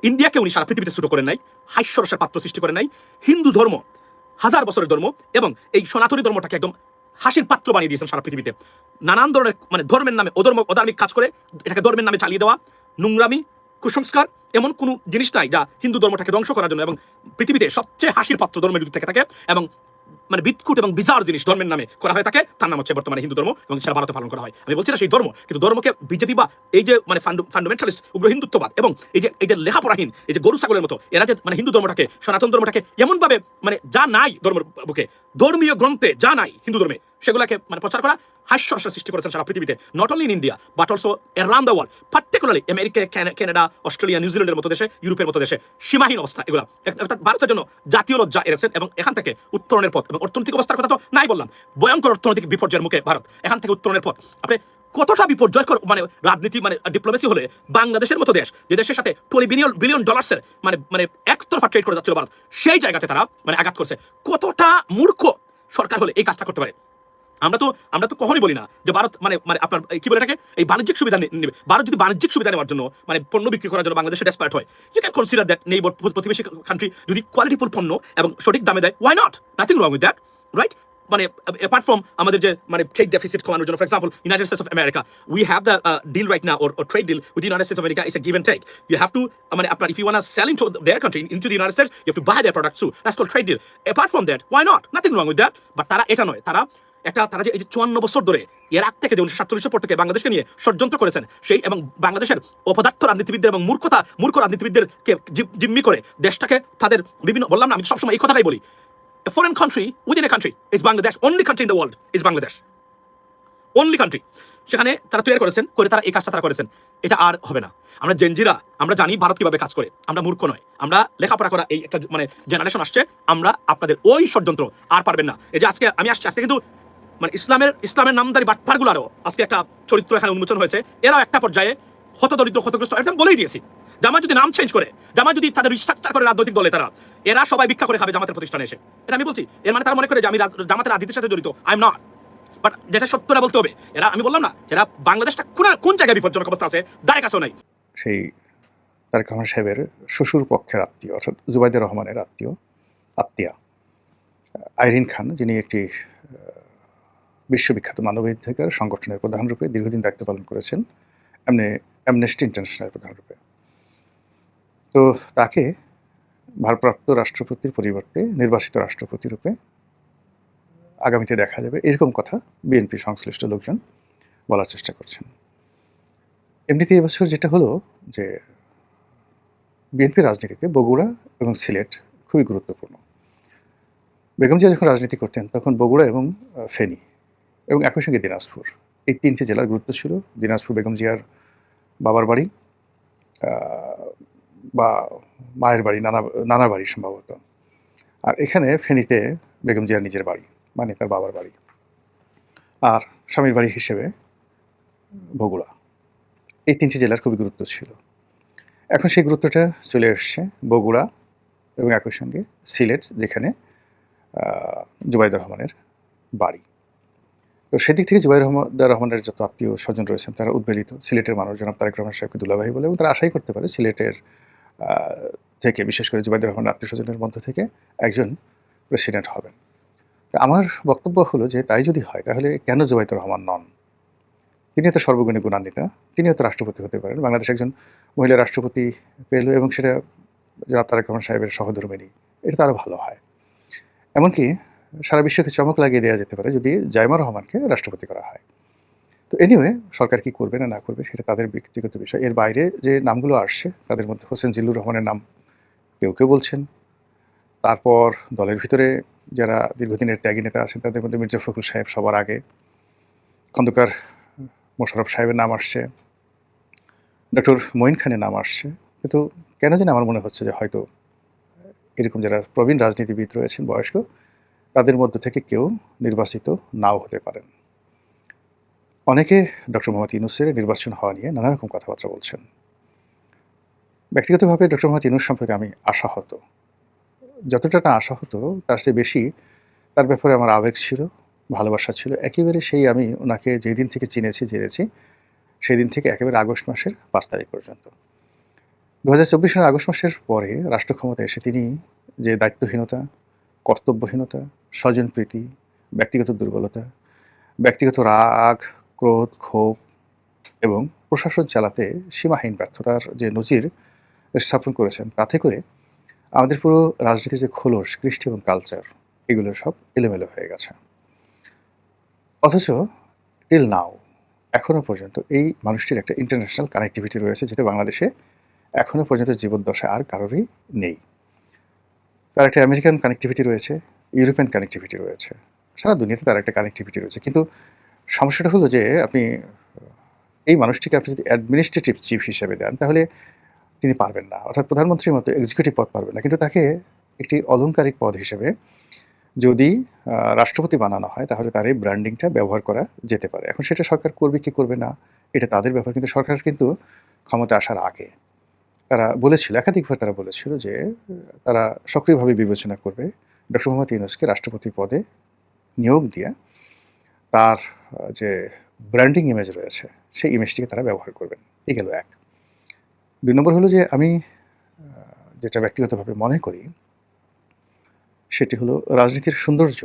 ইন্ডিয়াকে উনি সারা পৃথিবীতে ছোট করেন নাই, হাস্যরসের পাত্র সৃষ্টি করেন নাই, হিন্দু ধর্ম, 1000 বছরের ধর্ম এবং এই সনাতনী ধর্মটাকে একদম হাসির পাত্র বানিয়ে দিয়েছেন সারা পৃথিবীতে। নানান ধরনের মানে ধর্মের নামে অধার্মিক কাজ করে এটাকে ধর্মের নামে চালিয়ে দেওয়া, নোংরামি, কুসংস্কার, এমন কোনো জিনিস নাই যা হিন্দু ধর্মটাকে ধ্বংস করার জন্য। এবং পৃথিবীতে সবচেয়ে হাসির পাত্র ধর্মের বিরুদ্ধে থেকে থাকে এবং মানে বিৎকুট এবং বিজার জিনিস ধর্মের নামে করা হয়ে থাকে, তার নাম হচ্ছে বর্তমানে হিন্দু ধর্ম, এবং সেটা ভারতে পালন করা হয়। আমি বলছি না সেই ধর্ম, কিন্তু ধর্মকে বিজেপি বা এই যে মানে ফান্ডামেন্টালিস্ট উগ্র হিন্দুত্ববাদ এবং এই যে লেখাপড়াহীন, এই যে গরু ছাগলের মতো, এরা যে মানে হিন্দু ধর্মটাকে, সনাতন ধর্মটাকে এমনভাবে মানে যা নাই ধর্মের বুকে, ধর্মীয় গ্রন্থে যা নাই হিন্দু ধর্মে, সেগুলোকে মানে প্রচার করা, হাস্যরসের সৃষ্টি করেছেন সারা পৃথিবীতে, not only in India but also around the world, particularly America, Canada, Australia, নিউজিল্যান্ডের মতো দেশে, ইউরোপের মতো দেশে সীমাহীন অবস্থা এগুলা। অর্থাৎ ভারতের জন্য জাতীয় লজ্জা এনেছেন এবং এখান থেকে উত্তরণের পথ, এবং অর্থনৈতিক অবস্থার কথা তো নাই বললাম, ভয়ঙ্কর অর্থনৈতিক বিপর্যয়ের মুখে ভারত, এখান থেকে উত্তরণের পথ। আপনি কতটা বিপর্যয়কর মানে রাজনীতি মানে ডিপ্লোমেসি হলে বাংলাদেশের মতো দেশ, যে দেশের সাথে $20 বিলিয়ন মানে একতরফা ট্রেড করে যাচ্ছিল ভারত, সেই জায়গাতে তারা মানে আঘাত করছে। কতটা মূর্খ সরকার হলে এই কাজটা করতে পারে? আমরা তো কখনোই বলি না যে ভারত মানে আপনার কি বলে এটাকে, এই বাণিজ্যিক সুবিধা নেবে। ভারত যদি বাণিজ্যিক সুবিধা নেওয়ার জন্য মানে পণ্য বিক্রি করার জন্য বাংলাদেশে ডেসপারেট হয়, you can consider that neighbour প্রতিবেশী কান্ট্রি যদি কোয়ালিটিফুল পণ্য এবং সঠিক দামে দেয়, why not, nothing wrong with that, right? মানে অ্যাপার্ট ফ্রম আমাদের যে মানে ট্রেড ডেফিসিট কমানোর জন্য, for example United States of America, we have the deal right now, or trade deal with United States of America is a give and take. You have to মানে আপনার if you want to sell into their country, into the United States, you have to buy their products too. That's called trade deal. Apart from that, why not? Nothing wrong with that. But তারা এটা নয়, তারা যে এই যে 54 বছর ধরে এর আগ থেকে যে 1947 পর থেকে বাংলাদেশকে নিয়ে ষড়যন্ত্র করেছেন, সেই এবং বাংলাদেশের অপদার্থ রাজনীতিবিদদের এবং মূর্খ রাজনীতিবিদদেরকে জিম্মি করে দেশটাকে তাদের বিভিন্ন, বললাম না আমি সবসময় এই কথাটাই বলি, a foreign country within a country is Bangladesh, only country in the world is Bangladesh, only country. সেখানে তারা তৈরি করেছেন, করে তারা এই কাজটা তারা করেছেন, এটা আর হবে না। আমরা জেনজিরা আমরা জানি ভারত কিভাবে কাজ করে, আমরা মূর্খ নয়, আমরা লেখাপড়া করা এই একটা মানে জেনারেশন আসছে, আমরা আপনাদের ওই ষড়যন্ত্র আর পারবেন না। এই যে আজকে আমি আসছি, আজকে কিন্তু মানে ইসলামের নামদারি বাটপারগুলারও আজকে একটা চরিত্র এখানে উন্মোচন হয়েছে। এরাও একটা পর্যায়ে হতদরিদ্র ক্ষতিগ্রস্ত, একদম বলেই দিয়েছি। জামাত যদি নাম চেঞ্জ করে, জামাত যদি তাদের রিস্ট্রাকচার করে রাজনৈতিক দলে, তারা এরা সবাই ভিক্ষা করে খাবে জামাতের প্রতিষ্ঠানে এসে, এটা আমি বলছি। এর মানে তারা মনে করে যে আমি জামাতের রাজনীতির সাথে জড়িত, আই এম নট। বাট যেটা সত্যটা বলতে হবে, এরা আমি বললাম না, এরা বাংলাদেশটা কোন জায়গায় বিপজ্জনক অবস্থা আছে দাঁড়ে কাছেও নাই। সেই তারেক রহমান সাহেবের শ্বশুর পক্ষের আত্মীয়, অর্থাৎ জুবাইদুর রহমানের আত্মীয়া আইরিন খান, যিনি একটি বিশ্ববিখ্যাত মানবাধিকার সংগঠনের প্রধানরূপে দীর্ঘদিন দায়িত্ব পালন করেছেন, অ্যামনেস্টি ইন্টারন্যাশনালের প্রধানরূপে। তো তাকে ভারপ্রাপ্ত রাষ্ট্রপতির পরিবর্তে নির্বাচিত রাষ্ট্রপতি রূপে আগামীতে দেখা যাবে, এরকম কথা বিএনপি সংশ্লিষ্ট লোকজন বলার চেষ্টা করছেন। এমনিতে এবছর যেটা হলো যে বিএনপি রাজনীতিতে বগুড়া এবং সিলেট খুবই গুরুত্বপূর্ণ। বেগম জিয়া যখন রাজনীতি করতেন তখন বগুড়া এবং ফেনী এবং একই সঙ্গে দিনাজপুর, এই 3টে জেলার গুরুত্ব ছিল। দিনাজপুর বেগম জিয়ার বাবার বাড়ি বা মায়ের বাড়ি, নানা বাড়ি সম্ভবত। আর এখানে ফেনীতে বেগম জিয়ার নিজের বাড়ি, মানে তার বাবার বাড়ি, আর স্বামীর বাড়ি হিসেবে বগুড়া। এই 3টে জেলার খুবই গুরুত্ব ছিল। এখন সেই গুরুত্বটা চলে এসছে বগুড়া এবং একই সঙ্গে সিলেট, যেখানে জুবাইদুর রহমানের বাড়ি। তো সেদিক থেকে জুবাইদুর রহমানের যত আত্মীয় স্বজন রয়েছেন তারা উদ্বেলিত। সিলেটের মানুষ জনাব তারেক রহমান সাহেবকে দুলাভাই বলে, এবং তারা আশাই করতে পারে সিলেটের থেকে, বিশেষ করে জুবাইদুর রহমানের আত্মীয় স্বজনের মধ্য থেকে একজন প্রেসিডেন্ট হবেন। তো আমার বক্তব্য হলো যে তাই যদি হয় তাহলে কেন জুবাইদুর রহমান নন? তিনি তো সর্বগুণী গুণান্বিতা, তিনিও তো রাষ্ট্রপতি হতে পারেন। বাংলাদেশ একজন মহিলা রাষ্ট্রপতি পেল এবং সেটা জনাব তারেক রহমান সাহেবের সহধর্মিণী, এটা তো আরও ভালো হয়। এমনকি সারা বিশ্বকে চমক লাগিয়ে দেওয়া যেতে পারে যদি জাইমা রহমানকে রাষ্ট্রপতি করা হয়। তো এনিওয়ে, সরকার কি করবে না করবে সেটা তাদের ব্যক্তিগত বিষয়। এর বাইরে যে নামগুলো আসছে তাদের মধ্যে হোসেন জিল্লুর রহমানের নাম কেউ কেউ বলছেন। তারপর দলের ভিতরে যারা দীর্ঘদিনের ত্যাগী নেতা আছেন তাদের মধ্যে মির্জা ফখরুল সাহেব সবার আগে, খন্দকার মোশাররফ সাহেবের নাম আসছে, ডক্টর মঈন খানের নাম আসছে। কিন্তু কেন জানি আমার মনে হচ্ছে যে হয়তো এরকম যারা প্রবীণ রাজনীতিবিদ রয়েছেন, বয়স্ক, তাদের মধ্য থেকে কেউ নির্বাচিত নাও হতে পারেন। অনেকে ডক্টর মোহাম্মদ ইউনূসের নির্বাচন হওয়া নিয়ে নানা রকম কথাবার্তা বলছেন। ব্যক্তিগতভাবে ডক্টর মোহাম্মদ ইউনূস সম্পর্কে আমি আশাহত। যতটা না আশাহত তার চেয়ে বেশি তার ব্যাপারে আমার আবেগ ছিল, ভালোবাসা ছিল। একেবারে সেই আমি ওনাকে যেদিন থেকে জেনেছি সেই দিন থেকে একেবারে আগস্ট মাসের 5 তারিখ পর্যন্ত। 2024 সালের আগস্ট মাসের পরে রাষ্ট্র ক্ষমতায় এসে তিনি যে দায়িত্বহীনতা, কর্তব্যহীনতা, স্বজনপ্রীতি, ব্যক্তিগত দুর্বলতা, ব্যক্তিগত রাগ, ক্রোধ, ক্ষোভ এবং প্রশাসন চালাতে সীমাহীন ব্যর্থতার যে নজির স্থাপন করেছেন, তাতে করে আমাদের পুরো রাজনীতির যে খোলস, কৃষ্টি এবং কালচার, এগুলো সব এলোমেলো হয়ে গেছে। অথচ টিল নাও, এখনও পর্যন্ত এই মানুষটির একটা ইন্টারন্যাশনাল কানেক্টিভিটি রয়েছে, যেটা বাংলাদেশে এখনও পর্যন্ত জীবদ্দশায় আর কারোরই নেই। তার একটা আমেরিকান কানেক্টিভিটি রয়েছে, ইউরোপিয়ান কানেক্টিভিটি রয়েছে, সারা দুনিয়াতে তার একটা কানেক্টিভিটি রয়েছে। কিন্তু সমস্যাটা হলো যে আপনি এই মানুষটিকে আপনি যদি অ্যাডমিনিস্ট্রেটিভ চিফ হিসেবে দেন তাহলে তিনি পারবেন না, অর্থাৎ প্রধানমন্ত্রীর মতো এক্সিকিউটিভ পদ পারবেন না। কিন্তু তাকে একটি অলংকারিক পদ হিসেবে যদি রাষ্ট্রপতি বানানো হয় তাহলে তার এই ব্র্যান্ডিংটা ব্যবহার করা যেতে পারে। এখন সেটা সরকার করবে কি করবে না এটা তাদের ব্যাপার। কিন্তু সরকার কিন্তু ক্ষমতা আসার আগে তারা বলেছিল, একাধিকবার তারা বলেছিল যে তারা সক্রিয়ভাবে বিবেচনা করবে ডক্টর মোহাম্মদ ইউনূসকে রাষ্ট্রপতি পদে নিয়োগ দিয়ে তার যে ব্র্যান্ডিং ইমেজ রয়েছে সেই ইমেজটিকে তারা ব্যবহার করবেন। এই গেল এক। 2 নম্বর হলো যে আমি যেটা ব্যক্তিগতভাবে মনে করি সেটি হলো রাজনীতির সৌন্দর্য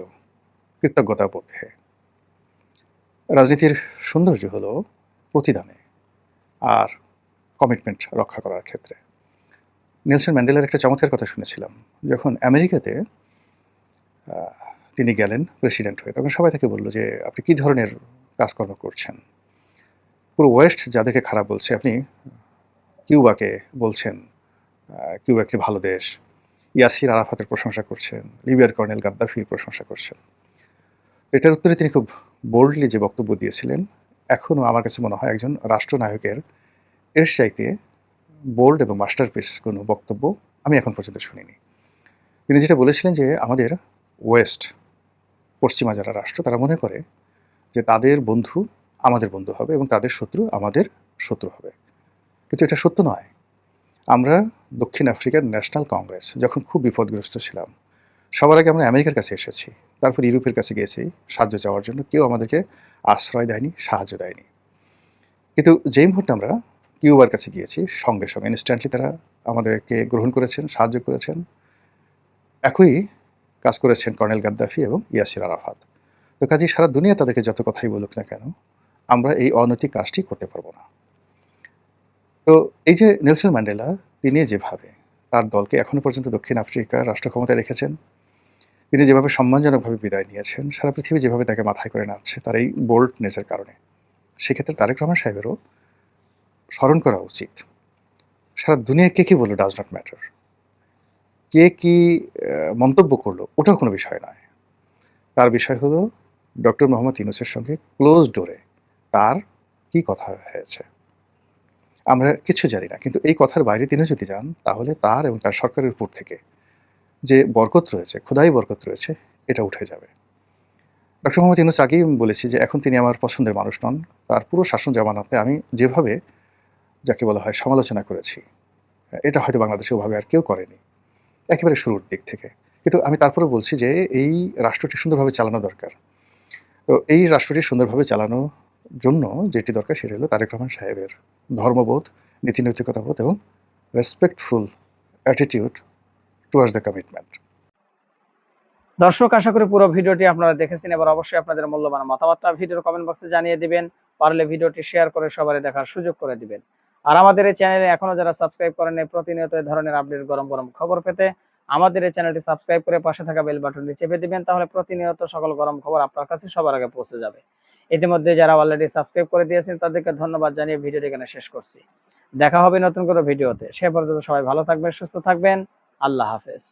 কৃতজ্ঞতা বোধে। রাজনীতির সৌন্দর্য হলো প্রতিদানে আর কমিটমেন্ট রক্ষা করার ক্ষেত্রে। নেলসন ম্যান্ডেলার একটা চমৎকার কথা শুনেছিলাম। যখন আমেরিকাতে তিনি গেলেন প্রেসিডেন্ট হয়ে, তখন সবাই তাকে বলল যে আপনি কী ধরনের কাজকর্ম করছেন, পুরো ওয়েস্ট যাদেরকে খারাপ বলছে, আপনি কিউবাকে বলছেন কিউবা একটি ভালো দেশ, ইয়াসির আরাফাতের প্রশংসা করছেন, লিবিয়ার কর্নেল গাদ্দাফির প্রশংসা করছেন। এটার উত্তরে তিনি খুব বোল্ডলি যে বক্তব্য দিয়েছিলেন, এখনও আমার কাছে মনে হয় একজন রাষ্ট্রনায়কের এর চাইতে বোল্ড এবং মাস্টারপিস কোনো বক্তব্য আমি এখন পর্যন্ত শুনিনি। তিনি যেটা বলেছিলেন যে আমাদের ওয়েস্ট, পশ্চিমা যারা রাষ্ট্র, তারা মনে করে যে তাদের বন্ধু আমাদের বন্ধু হবে এবং তাদের শত্রু আমাদের শত্রু হবে। কিন্তু এটা সত্য নয়। আমরা দক্ষিণ আফ্রিকার ন্যাশনাল কংগ্রেস যখন খুব বিপদগ্রস্ত ছিলাম, সবার আগে আমরা আমেরিকার কাছে এসেছি, তারপর ইউরোপের কাছে গিয়েছি সাহায্য চাওয়ার জন্য। কেউ আমাদেরকে আশ্রয় দেয়নি, সাহায্য দেয়নি। কিন্তু যেই মুহূর্তে আমরা কিউবার কাছে গিয়েছি, সঙ্গে সঙ্গে ইনস্ট্যান্টলি তারা আমাদেরকে গ্রহণ করেছেন, সাহায্য করেছেন। একই কাজ করেছেন কর্নেল গাদ্দাফি এবং ইয়াসির আরাফাত। তো কাজেই সারা দুনিয়া তাদেরকে যত কথাই বলুক না কেন, আমরা এই অনৈতিক কাজটি করতে পারবো না। তো এই যে নেলসন ম্যান্ডেলা, তিনি যেভাবে তার দলকে এখনও পর্যন্ত দক্ষিণ আফ্রিকার রাষ্ট্র ক্ষমতায় রেখেছেন, তিনি যেভাবে সম্মানজনকভাবে বিদায় নিয়েছেন, সারা পৃথিবী যেভাবে তাকে মাথায় করে নাচছে তার এই বোল্ডনেসের কারণে, সেক্ষেত্রে তারেক রহমান সাহেবেরও স্মরণ করা উচিত। সারা দুনিয়া কে কী বলল ডাজ নট ম্যাটার। কে কি মন্তব্য করলো ওটাও কোনো বিষয় নয়। তার বিষয় হলো ডক্টর মোহাম্মদ ইউনূসের সঙ্গে ক্লোজ ডোরে তার কি কথা হয়েছে আমরা কিছু জানি না, কিন্তু এই কথার বাইরে তিনি যদি যান তাহলে তার এবং তার সরকারের উপর থেকে যে বরকত রয়েছে, খোদাই বরকত রয়েছে, এটা উঠে যাবে। ডক্টর মোহাম্মদ ইউনূস আগেই বলেছি যে এখন তিনি আমার পছন্দের মানুষ নন। তার পুরো শাসন জামানাতে আমি যেভাবে যাকে বলা হয় সমালোচনা করেছি, এটা হয়তো বাংলাদেশে ওভাবে আর কেউ করেনি, একেবারে শুরুর দিক থেকে। কিন্তু আমি তারপরে বলছি যে এই রাষ্ট্রটি সুন্দরভাবে চালানো দরকার। তো এই রাষ্ট্রটি সুন্দরভাবে চালানোর জন্য যেটি দরকার সেটা হলো তারেক রহমান সাহেবের ধর্মবোধ, নীতিনৈতিকতাবোধ এবং respectful attitude towards the commitment. দর্শক, আশা করি পুরো ভিডিওটি আপনারা দেখেছেন। এবার অবশ্যই আপনাদের মূল্যবান মতামতটা ভিডিওর কমেন্ট বক্সে জানিয়ে দিবেন। পারলে ভিডিওটি শেয়ার করে সবারই দেখার সুযোগ করে দিবেন। আর আমাদের এই চ্যানেলে এখনো যারা সাবস্ক্রাইব করেননি, প্রতিনিয়ত এই ধরনের আপডেট গরম গরম খবর পেতে আমাদের এই চ্যানেলটি সাবস্ক্রাইব করে পাশে থাকা বেল বাটনটি চেপে দিবেন। তাহলে প্রতিনিয়ত সকল গরম খবর আপনার কাছে সবার আগে পৌঁছে যাবে। ইতিমধ্যে যারা অলরেডি সাবস্ক্রাইব করে দিয়েছেন তাদেরকে ধন্যবাদ জানিয়ে ভিডিওটি এখানে শেষ করছি। দেখা হবে নতুন কোনো ভিডিওতে। সে পর্যন্ত সবাই ভালো থাকবেন, সুস্থ থাকবেন। আল্লাহ হাফেজ।